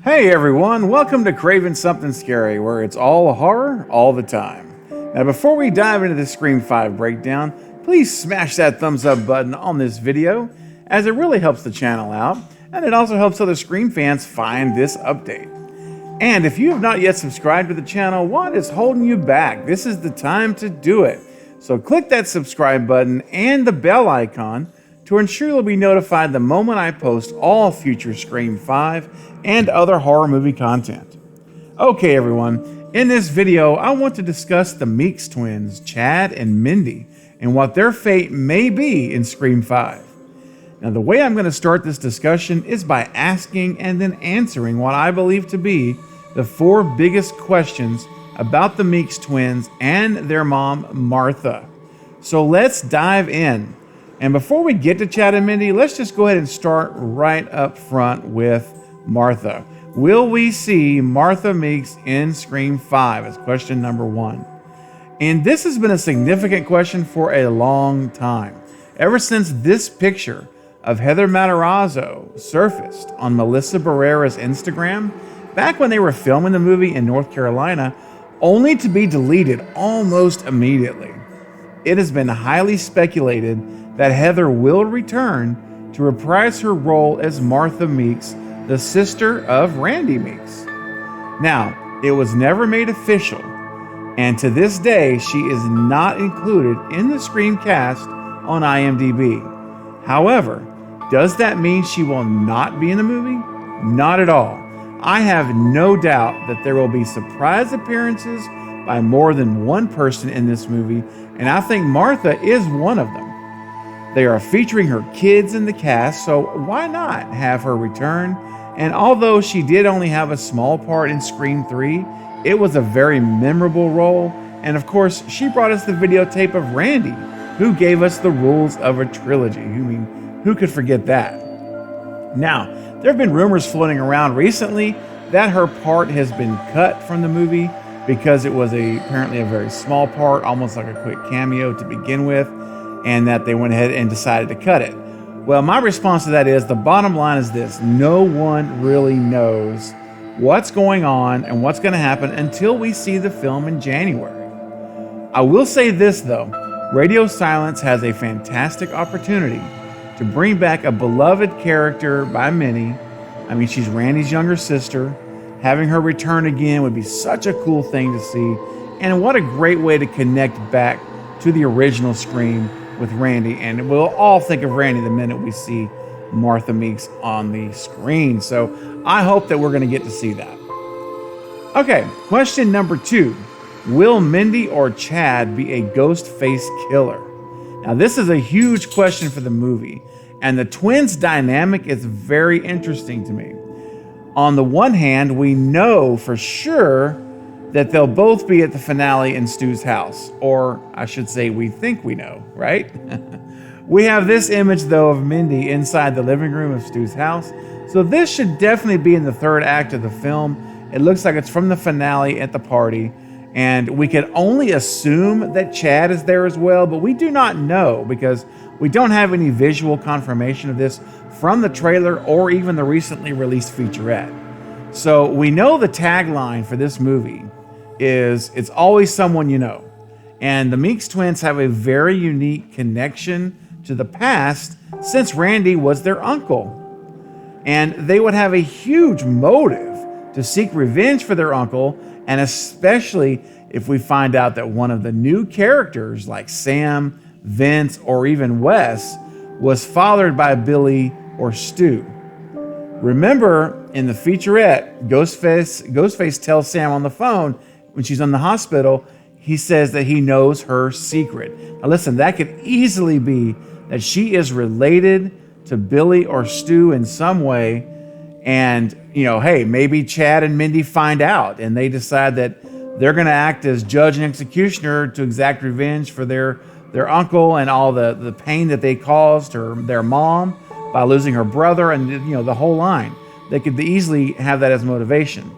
Hey everyone, welcome to Craving Something Scary, where it's all horror all the time. Now before we dive into the Scream 5 breakdown, please smash that thumbs up button on this video, as it really helps the channel out, and it also helps other Scream fans find this update. And if you have not yet subscribed to the channel, what is holding you back? This is the time to do it. So click that subscribe button and the bell icon to ensure you'll be notified the moment I post all future Scream 5 and other horror movie content. Okay everyone, in this video I want to discuss the Meeks twins, Chad and Mindy, and what their fate may be in Scream 5. Now the way I'm going to start this discussion is by asking and then answering what I believe to be the 4 biggest questions about the Meeks twins and their mom, Martha. So let's dive in. And before we get to Chad and Mindy, let's just go ahead and start right up front with Martha. Will we see Martha Meeks in Scream 5? Is question number 1. And this has been a significant question for a long time. Ever since this picture of Heather Matarazzo surfaced on Melissa Barrera's Instagram, back when they were filming the movie in North Carolina, only to be deleted almost immediately. It has been highly speculated that Heather will return to reprise her role as Martha Meeks, the sister of Randy Meeks. Now, it was never made official, and to this day, she is not included in the Scream cast on IMDb. However, does that mean she will not be in the movie? Not at all. I have no doubt that there will be surprise appearances by more than one person in this movie, and I think Martha is one of them. They are featuring her kids in the cast, so why not have her return? And although she did only have a small part in Scream 3, it was a very memorable role, and of course, she brought us the videotape of Randy, who gave us the rules of a trilogy. Who could forget that? Now, there have been rumors floating around recently that her part has been cut from the movie because it was apparently a very small part, almost like a quick cameo to begin with, and that they went ahead and decided to cut it. Well, my response to that is, the bottom line is this: no one really knows what's going on and what's going to happen until we see the film in January. I will say this though, Radio Silence has a fantastic opportunity to bring back a beloved character by many. I mean, she's Randy's younger sister. Having her return again would be such a cool thing to see, and what a great way to connect back to the original Scream with Randy, and we'll all think of Randy the minute we see Martha Meeks on the screen. So I hope that we're going to get to see that. Okay, question number 2. Will Mindy or Chad be a ghost face killer? Now this is a huge question for the movie, and the twins' dynamic is very interesting to me. On the one hand, we know for sure that they'll both be at the finale in Stu's house, or I should say we think we know, right? We have this image though of Mindy inside the living room of Stu's house, so this should definitely be in the 3rd act of the film. It looks like it's from the finale at the party, and we can only assume that Chad is there as well, but we do not know because we don't have any visual confirmation of this from the trailer or even the recently released featurette. So we know the tagline for this movie is "It's always someone you know." And the Meeks twins have a very unique connection to the past since Randy was their uncle. And they would have a huge motive to seek revenge for their uncle, and especially if we find out that one of the new characters like Sam, Vince, or even Wes was fathered by Billy or Stu. Remember in the featurette, Ghostface tells Sam on the phone when she's in the hospital, he says that he knows her secret. Now listen, that could easily be that she is related to Billy or Stu in some way. And, hey, maybe Chad and Mindy find out and they decide that they're going to act as judge and executioner to exact revenge for their uncle and all the pain that they caused their mom by losing her brother and, the whole line. They could easily have that as motivation.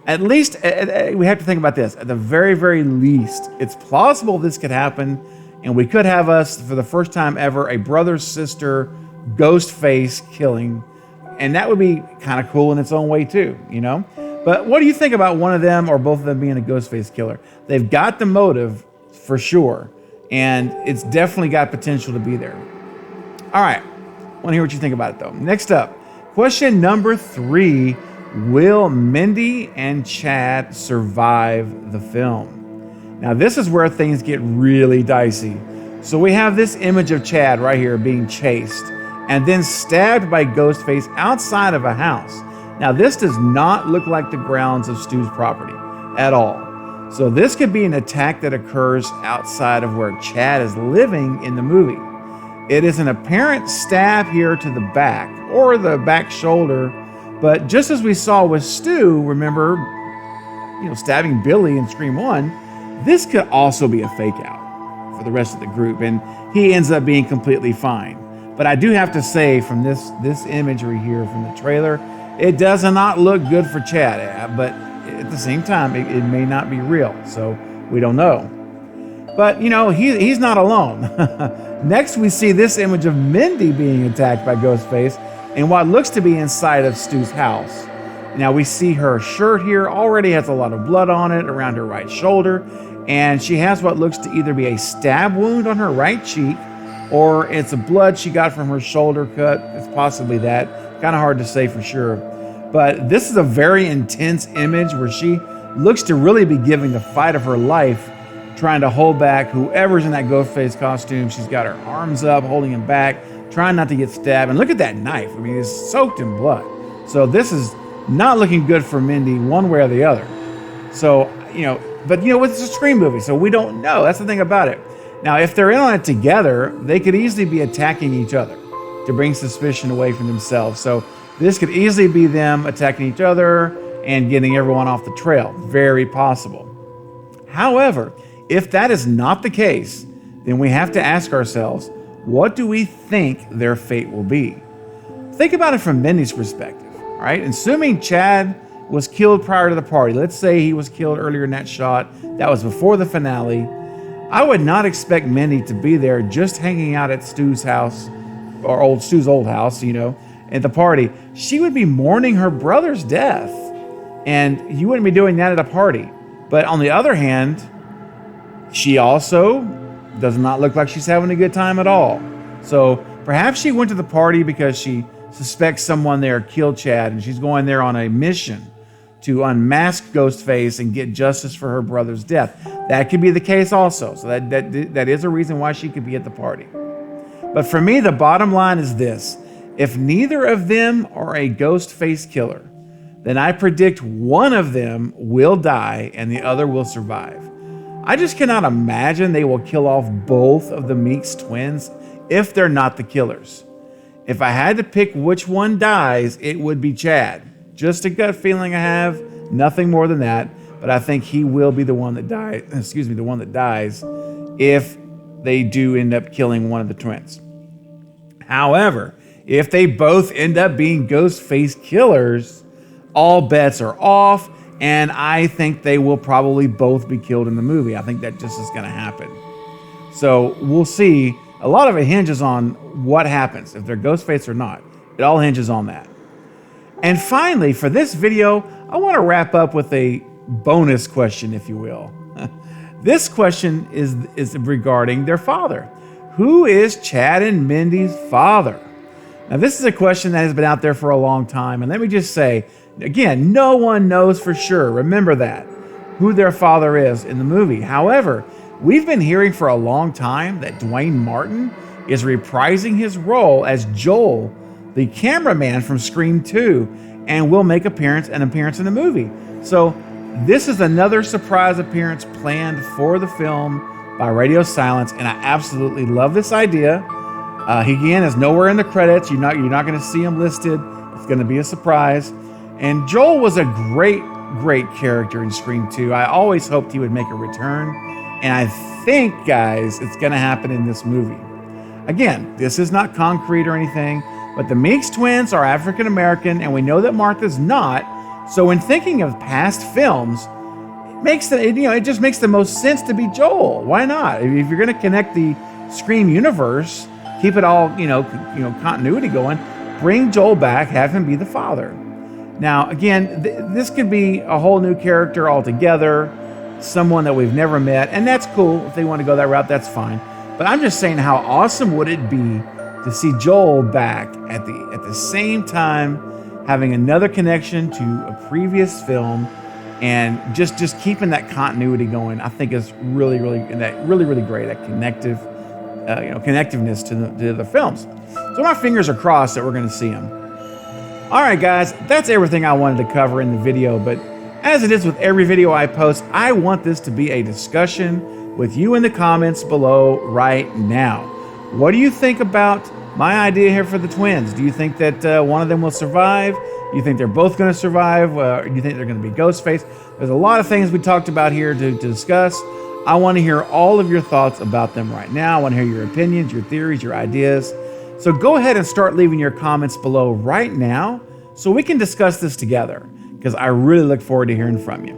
At least, we have to think about this. At the very, very least, it's plausible this could happen, and we could have us, for the first time ever, a brother-sister ghost face killing And that would be kind of cool in its own way too, you know? But what do you think about one of them or both of them being a Ghostface killer? They've got the motive for sure, and it's definitely got potential to be there. All right, want to hear what you think about it though. Next up, question number 3. Will Mindy and Chad survive the film? Now this is where things get really dicey. So we have this image of Chad right here being chased and then stabbed by Ghostface outside of a house. Now this does not look like the grounds of Stu's property at all. So this could be an attack that occurs outside of where Chad is living in the movie. It is an apparent stab here to the back or the back shoulder, but just as we saw with Stu, remember, stabbing Billy in Scream 1, this could also be a fake out for the rest of the group, and he ends up being completely fine. But I do have to say, from this imagery here from the trailer, it does not look good for Chad, but at the same time, it may not be real, so we don't know. But, he's not alone. Next, we see this image of Mindy being attacked by Ghostface in what looks to be inside of Stu's house. Now, we see her shirt here already has a lot of blood on it around her right shoulder, and she has what looks to either be a stab wound on her right cheek, or it's a blood she got from her shoulder cut. It's possibly that. Kind of hard to say for sure. But this is a very intense image where she looks to really be giving the fight of her life, trying to hold back whoever's in that Ghostface costume. She's got her arms up, holding him back, trying not to get stabbed. And look at that knife. I mean, it's soaked in blood. So this is not looking good for Mindy one way or the other. So, but it's a Scream movie, so we don't know. That's the thing about it. Now, if they're in on it together, they could easily be attacking each other to bring suspicion away from themselves. So this could easily be them attacking each other and getting everyone off the trail. Very possible. However, if that is not the case, then we have to ask ourselves, what do we think their fate will be? Think about it from Mindy's perspective, right? Assuming Chad was killed prior to the party. Let's say he was killed earlier in that shot. That was before the finale. I would not expect Mindy to be there just hanging out at Stu's house, or Stu's old house, at the party. She would be mourning her brother's death. And you wouldn't be doing that at a party. But on the other hand, she also does not look like she's having a good time at all. So perhaps she went to the party because she suspects someone there killed Chad, and she's going there on a mission to unmask Ghostface and get justice for her brother's death. That could be the case also. So that is a reason why she could be at the party. But for me, the bottom line is this. If neither of them are a Ghostface killer, then I predict one of them will die and the other will survive. I just cannot imagine they will kill off both of the Meeks twins if they're not the killers. If I had to pick which one dies, it would be Chad. Just a gut feeling I have, nothing more than that. But I think he will be the one that dies if they do end up killing one of the twins. However, if they both end up being Ghostface killers, all bets are off. And I think they will probably both be killed in the movie. I think that just is going to happen. So we'll see. A lot of it hinges on what happens, if they're Ghostface or not. It all hinges on that. And finally, for this video, I want to wrap up with a bonus question, if you will. This question is regarding their father. Who is Chad and Mindy's father? Now, this is a question that has been out there for a long time. And let me just say, again, no one knows for sure. Remember that, who their father is in the movie. However, we've been hearing for a long time that Dwayne Martin is reprising his role as Joel, the cameraman from Scream 2, and will make an appearance in the movie. So this is another surprise appearance planned for the film by Radio Silence, and I absolutely love this idea. He again is nowhere in the credits. You're not going to see him listed. It's going to be a surprise. And Joel was a great character in Scream 2. I always hoped he would make a return. And I think, guys, it's going to happen in this movie. Again, this is not concrete or anything, but the Meeks twins are African American, and we know that Martha's not. So when thinking of past films, it just makes the most sense to be Joel. Why not? If you're going to connect the Scream universe, keep it all, continuity going, bring Joel back, have him be the father. Now, again, this could be a whole new character altogether, someone that we've never met, and that's cool. If they want to go that route, that's fine. But I'm just saying, how awesome would it be to see Joel back at the same time, having another connection to a previous film, and just keeping that continuity going. I think is really great. That connectiveness to the films. So my fingers are crossed that we're going to see him. All right, guys, that's everything I wanted to cover in the video. But as it is with every video I post, I want this to be a discussion with you in the comments below right now. What do you think about my idea here for the twins? Do you think that one of them will survive? Do you think they're both going to survive? Do you think they're going to be Ghostface? There's a lot of things we talked about here to discuss. I want to hear all of your thoughts about them right now. I want to hear your opinions, your theories, your ideas. So go ahead and start leaving your comments below right now so we can discuss this together, because I really look forward to hearing from you.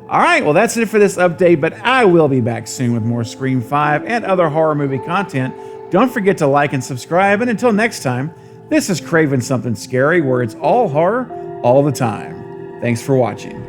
All right, well, that's it for this update, but I will be back soon with more Scream 5 and other horror movie content. Don't forget to like and subscribe, and until next time, this is Craven Something Scary, where it's all horror all the time. Thanks for watching.